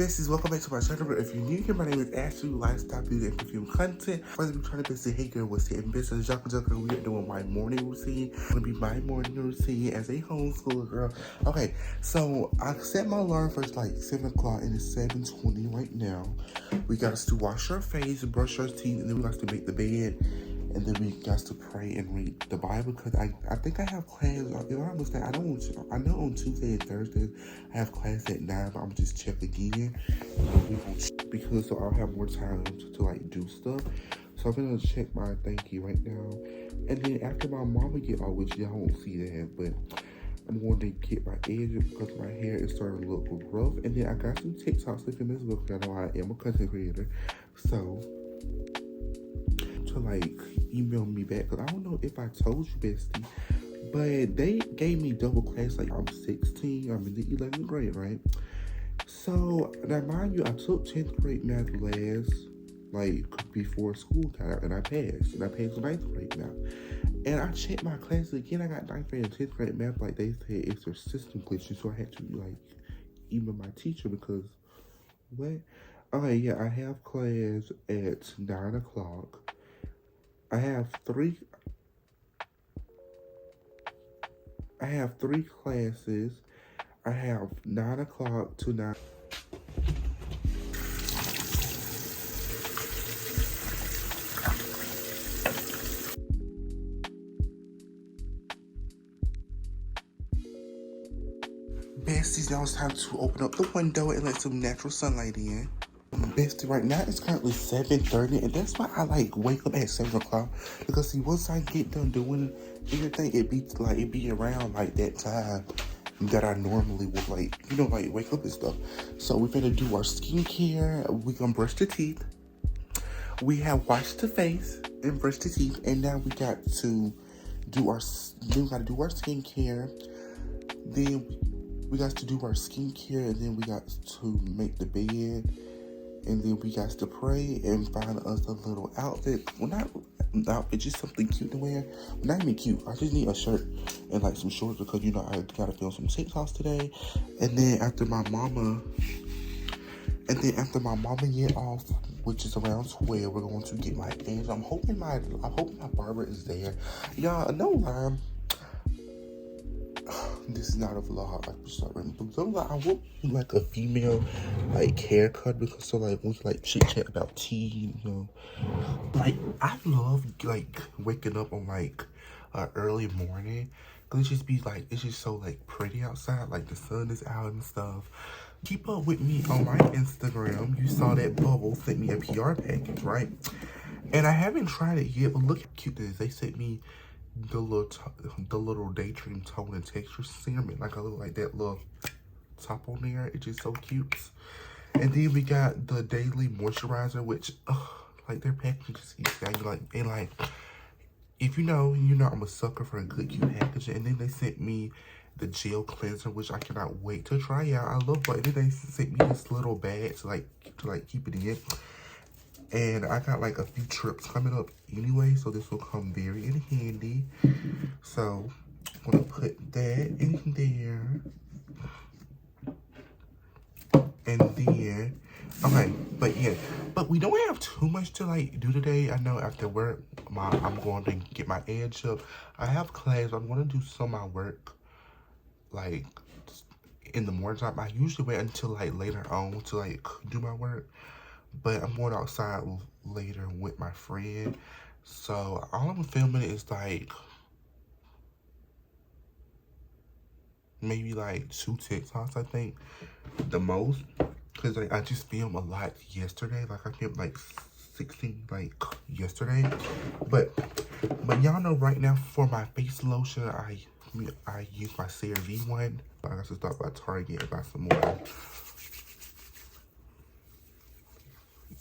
besties, welcome back to my channel. If you're new here, my name is Ashley, lifestyle, beauty, and perfume content. First, I'm trying to say, hey girl, what's it? And business, we are doing my morning routine. It's gonna be my morning routine as a homeschooler girl. Okay, so I set my alarm for like 7 o'clock and it's 7:20 right now. We got to wash our face, brush our teeth, and then we got to make the bed. And then we got to pray and read the Bible because I think I have class. If I was that, I know on Tuesday and Thursday I have class at 9, but I'm just check again because so I'll have more time to like do stuff. So I'm gonna check my thank you right now, and then after my mama get out, which y'all won't see that, but I'm going to get my edges because my hair is starting to look rough. And then I got some TikToks looking as well because I know I am a content creator, so to like email me back because I don't know if I told you, bestie, but they gave me double class. Like I'm 16, I'm in the 11th grade, right? So now mind you, I took 10th grade math last like before school got out and I passed the 9th grade math. And I checked my classes again. I got 9th grade and 10th grade math. Like they said it's a system glitch, so I had to like email my teacher because what? Okay, yeah, I have class at 9 o'clock. I have three classes. I have 9 o'clock to 9. Besties, now it's time to open up the window and let some natural sunlight in. Bestie, right now it's currently 7:30, and that's why I like wake up at 7 o'clock because see, once I get done doing everything, it be around like that time that I normally would like wake up and stuff. So we're gonna do our skincare. We gonna brush the teeth. We have washed the face and brushed the teeth, and now we got to do our skincare. Then we got to do our skincare, and then we got to make the bed. And then we got to pray and find us a little outfit. Well, not outfit, just something cute to wear. Not even cute. I just need a shirt and like some shorts because I gotta film some TikToks today. And then after my mama get off, which is around 12, we're going to get my edge. I'm hoping my barber is there. Y'all, no lie. This is not a vlog. I want like a female like haircut because so like we like chit chat about tea, Like I love like waking up on like early morning. Cause it's just so like pretty outside. Like the sun is out and stuff. Keep up with me on my Instagram. You saw that Bubble sent me a PR package, right? And I haven't tried it yet, but look how cute it is. They sent me the little Daydream tone and texture serum, and like a little like that little top on there. It's just so cute. And then we got the daily moisturizer, which like their packaging just keeps like if you know I'm a sucker for a good cute packaging. And then they sent me the gel cleanser, which I cannot wait to try out. I love it. And then they sent me this little bag to keep it in. And I got like a few trips coming up anyway, so this will come very in handy. So I'm gonna put that in there. And then, okay, but we don't have too much to like do today. I know after work, I'm going to get my edge up. I have class. I'm going to do some of my work like in the morning time. I usually wait until like later on to like do my work. But I'm going outside later with my friend. So all I'm filming is like maybe like 2 TikToks, I think, the most. Because like I just filmed a lot yesterday. Like I filmed like 16 like yesterday. But y'all know right now for my face lotion, I use my CeraVe one. I got to stop by Target and buy some more.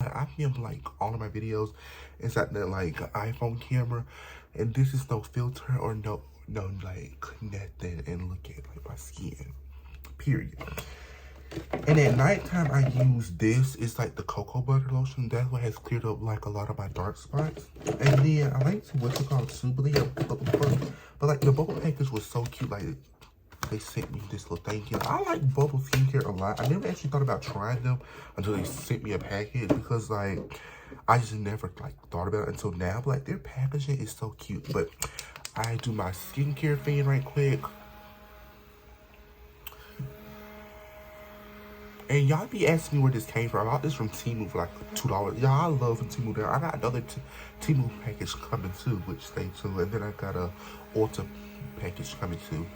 I film like all of my videos inside the like iPhone camera, and this is no filter or no like nothing. And look at like my skin, period. And at nighttime I use this. It's like the cocoa butter lotion. That's what has cleared up like a lot of my dark spots. And then I like what's it called, Subli, but like the bubble package was so cute. Like they sent me this little thank you. I like Bubble skincare a lot. I never actually thought about trying them until they sent me a package, because like I just never like thought about it until now. But like their packaging is so cute. But I do my skincare thing right quick. And y'all be asking me where this came from. I got this from Temu for like $2. Y'all, I love Temu there. I got another Temu package coming too, which stay tuned. And then I got a Ulta package coming too.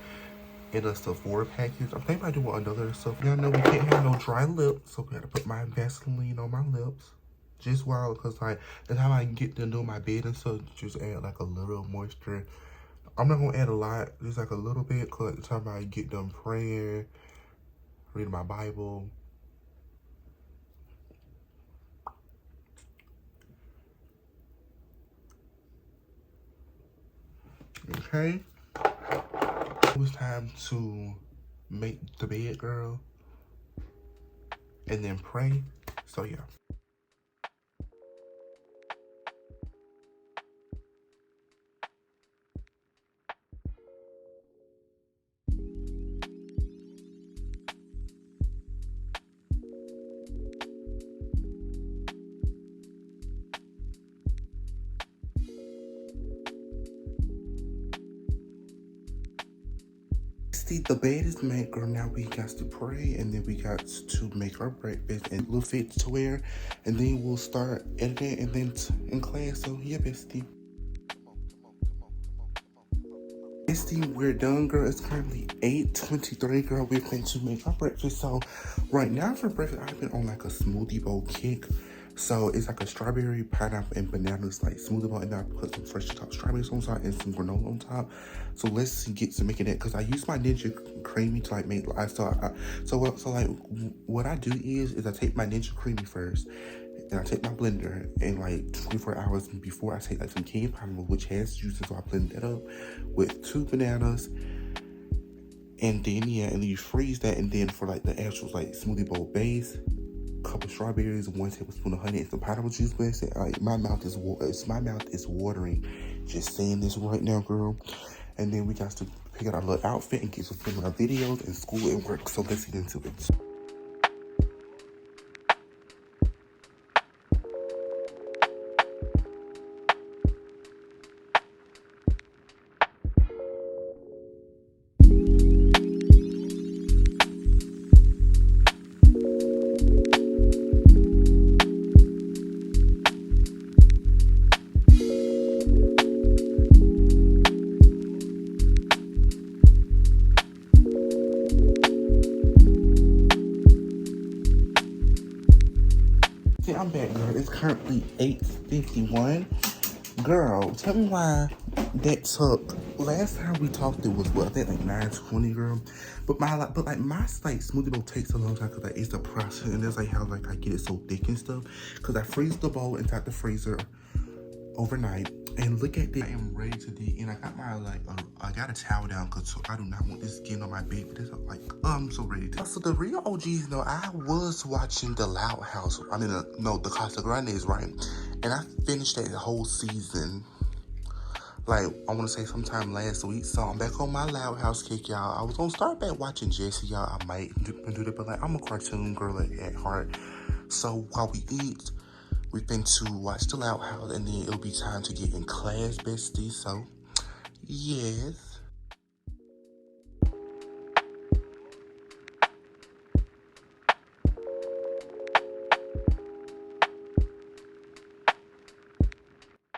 And a Sephora package. I'm thinking about doing another stuff. Y'all know we can't have no dry lips, so we gotta put my Vaseline on my lips. Just while, cause like that's how I can get to do my bed and stuff. Just add like a little moisture. I'm not gonna add a lot, just like a little bit, cause the time I get done praying, reading my Bible. Okay. It was time to make the bed, girl, and then pray. So yeah. See, the bed is made, girl. Now we got to pray, and then we got to make our breakfast and little fit to wear, and then we'll start editing and then in class. So yeah, bestie. Bestie, we're done, girl. It's currently 8:23, girl. We're going to make our breakfast. So right now for breakfast, I've been on like a smoothie bowl kick. So it's like a strawberry, pineapple, and bananas like smoothie bowl, and then I put some fresh top strawberries on top and some granola on top. So let's get to making that, because I use my Ninja Creamy to like make. So like what I do is I take my Ninja Creamy first, and I take my blender, and like 24 hours before I take like some canned pineapple, which has juices, so I blend that up with 2 bananas. And then yeah, and then you freeze that, and then for like the actual like smoothie bowl base, cup of strawberries, 1 tablespoon of honey, and some pineapple juice mix. My mouth is watering just saying this right now, girl. And then we got to pick out our little outfit and get to film our videos and school and work. So let's get into it. I'm back, girl. It's currently 8:51. Girl, tell me why that took. Last time we talked, it was what, I think like 9:20, girl. But my smoothie bowl takes a long time because like it's a process, and that's like how like I get it so thick and stuff. Because I freeze the bowl inside the freezer overnight, and look at this. I am ready to dig, and I got my I got a towel down because I do not want this skin on my bed. But it's like I'm so ready to. So the real OGs know I was watching the Loud House. I mean, no, the Casa Grandes, right? And I finished that whole season. Like, I want to say sometime last week. So I'm back on my Loud House kick, y'all. I was gonna start back watching Jessie, y'all. I might do that, but like I'm a cartoon girl at heart. So while we eat, we've been to watch the Loud House, and then it'll be time to get in class, bestie. So, yes.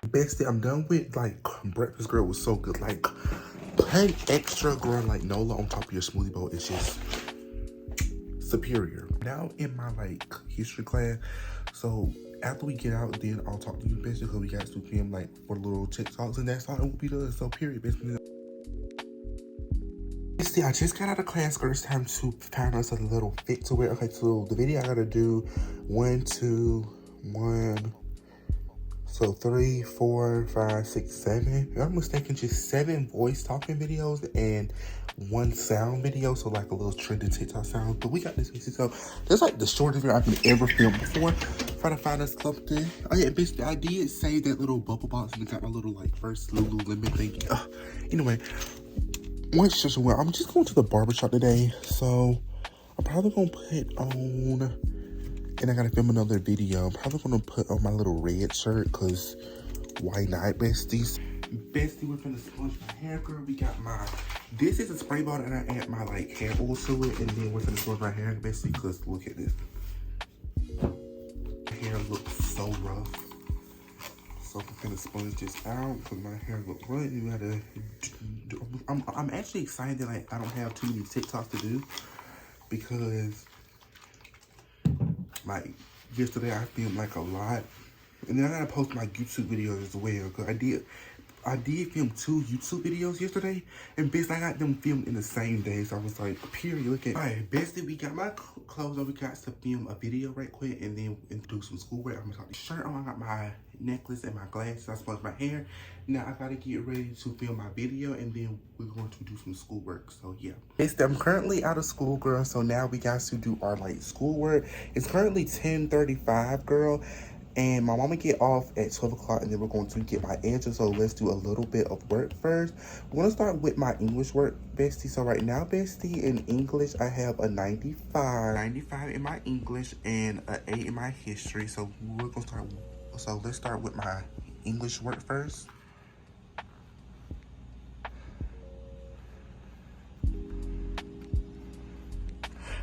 Bestie, I'm done with like breakfast, girl. Was so good. Like, putting extra girl like Nola on top of your smoothie bowl is just superior. Now in my like history class, so after we get out, then I'll talk to you, bestie, because we got to film like for little TikToks, and that's all it will be done. So period, bestie. See, I just got out of class, girl. It's time to find us a little fit to wear. Okay, so the video I gotta do 1, 2, 1. So 3, 4, 5, 6, 7. If I'm mistaken, just 7 voice talking videos and 1 sound video. So like a little trending TikTok sound. But we got this. So that's like the shortest video I've ever filmed before. Trying to find us something. Oh yeah, bitch, I did save that little bubble box and got my little like first Lululemon thing. Anyway, What's just well, I'm just going to the barbershop today, so I'm probably gonna put on, and I gotta film another video. I'm probably gonna put on my little red shirt, cause why not, besties? Bestie, we're finna sponge my hair, girl. We got this is a spray bottle, and I add my like hair oil to it, and then we're finna sponge my hair, bestie, cause look at this. My hair looks so rough. So I'm gonna sponge this out because my hair look rough. You gotta. I'm actually excited that like I don't have too many TikToks to do because like yesterday I filmed like a lot, and then I gotta post my YouTube videos as well because I did film 2 YouTube videos yesterday, and bitch, I got them filmed in the same day, so I was like, period, look at. Alright, bestie, we got my clothes on, we got to film a video right quick, and then do some schoolwork. I'm gonna talk the shirt on, I got my necklace and my glasses, I sponged my hair. Now I gotta get ready to film my video, and then we're going to do some schoolwork, so yeah. Bestie, I'm currently out of school, girl, so now we got to do our like schoolwork. It's currently 10:35, girl. And my mama get off at 12 o'clock, and then we're going to get my answer. So let's do a little bit of work first. We're going to start with my English work, bestie. So right now, bestie, in English, I have a 95. 95 in my English and an 8 in my history. So we're going to start. So let's start with my English work first.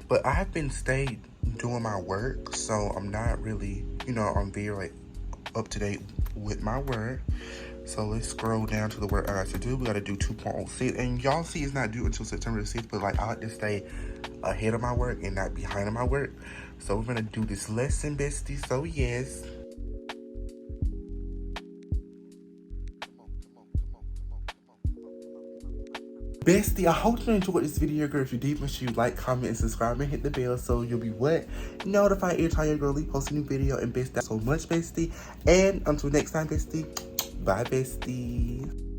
But I have been stayed doing my work, so I'm not really, you know, I'm very like up to date with my work. So let's scroll down to the work I got to do. We got to do 2.06, and y'all see it's not due until September the 6th, but like I like to stay ahead of my work and not behind on my work. So we're gonna do this lesson, bestie. So yes. Bestie, I hope you enjoyed this video, girl. If you did, make sure you like, comment, and subscribe, and hit the bell so you'll be what? Notified every time your girlie posts a new video. And bestie, so much, bestie. And until next time, bestie. Bye, bestie.